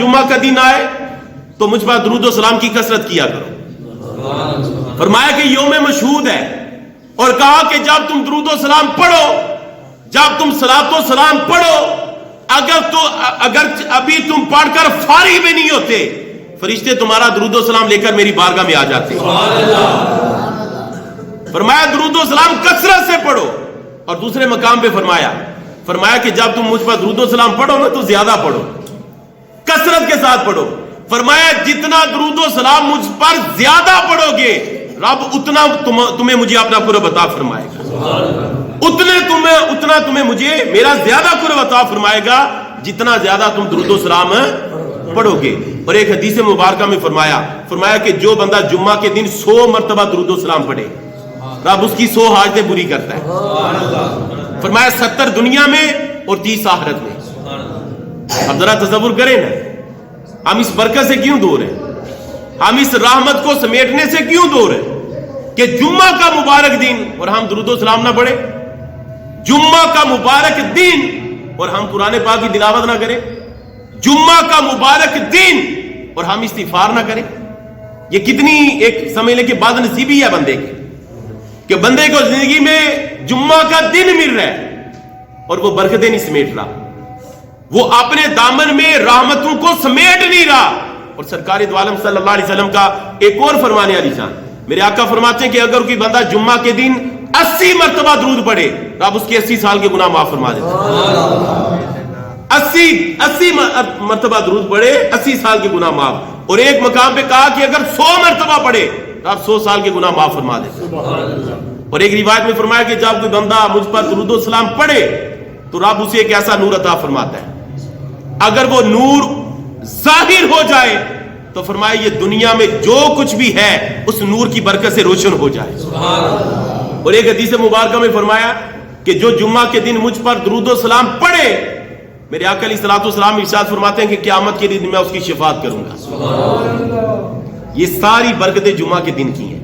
جمعہ کا دن آئے تو مجھ پر درود و سلام کی کثرت کیا کرو. فرمایا کہ یوم مشہود ہے، اور کہا کہ جب تم درود و سلام پڑھو، جب تم صلاۃ و سلام پڑھو، اگر ابھی تم پڑھ کر فارغ بھی نہیں ہوتے، فرشتے تمہارا درود و سلام لے کر میری بارگاہ میں آ جاتے. فرمایا درود و سلام کثرت سے پڑھو. اور دوسرے مقام پہ فرمایا کہ جب تم مجھ پر درود و سلام پڑھو نا تو زیادہ پڑھو، کثرت کے ساتھ پڑھو. فرمایا جتنا درود و سلام مجھ پر زیادہ پڑھو گے، رب اتنا تمہیں مجھے اپنا قرب عطا فرمائے گا. اتنا تمہیں مجھے میرا زیادہ قرب عطا فرمائے گا جتنا زیادہ تم درود و سلام پڑھو گے. اور ایک حدیث مبارکہ میں فرمایا کہ جو بندہ جمعہ کے دن 100 مرتبہ درود و سلام پڑھے، رب اس کی 100 حاجتیں پوری کرتا ہے. فرمایا 70 دنیا میں اور 30 آخرت میں. اب ذرا تصور کریں نا، ہم اس برکت سے کیوں دور ہیں؟ ہم اس رحمت کو سمیٹنے سے کیوں دور ہیں کہ جمعہ کا مبارک دن اور ہم درود و سلام نہ پڑھیں؟ جمعہ کا مبارک دن اور ہم قرآن پاک کی تلاوت نہ کریں؟ جمعہ کا مبارک دن اور ہم استغفار نہ کریں؟ یہ کتنی ایک سمجھ لیں کہ بد نصیبی ہے بندے کی، کہ بندے کو زندگی میں جمعہ کا دن مل رہا ہے اور وہ برکتیں نہیں سمیٹ رہا، وہ اپنے دامن میں رحمتوں کو سمیٹ نہیں رہا. اور سرکار دو عالم صلی اللہ علیہ وسلم کا ایک اور فرمانے والی شان، میرے آقا فرماتے ہیں کہ اگر کوئی بندہ جمعہ کے دن 80 مرتبہ درود پڑھے، رب اس کے 80 سال کے گناہ معاف فرما دیتا ہے. 80 مرتبہ درود پڑھے، 80 سال کے گناہ معاف. اور ایک مقام پہ کہا کہ اگر 100 مرتبہ پڑھے، رب 100 سال کے گناہ معاف فرما دیتا ہے. اور ایک روایت میں فرمایا کہ جب کوئی بندہ مجھ پر درود و سلام پڑھے تو رب اسے ایک ایسا نور عطا فرماتا ہے، اگر وہ نور ظاہر ہو جائے تو فرمایا یہ دنیا میں جو کچھ بھی ہے اس نور کی برکت سے روشن ہو جائے. اور ایک حدیث مبارکہ میں فرمایا کہ جو جمعہ کے دن مجھ پر درود و سلام پڑھے، میرے آقا علیہ الصلوۃ والسلام ارشاد فرماتے ہیں کہ قیامت کے دن میں اس کی شفاعت کروں گا. یہ ساری برکتیں جمعہ کے دن کی ہیں.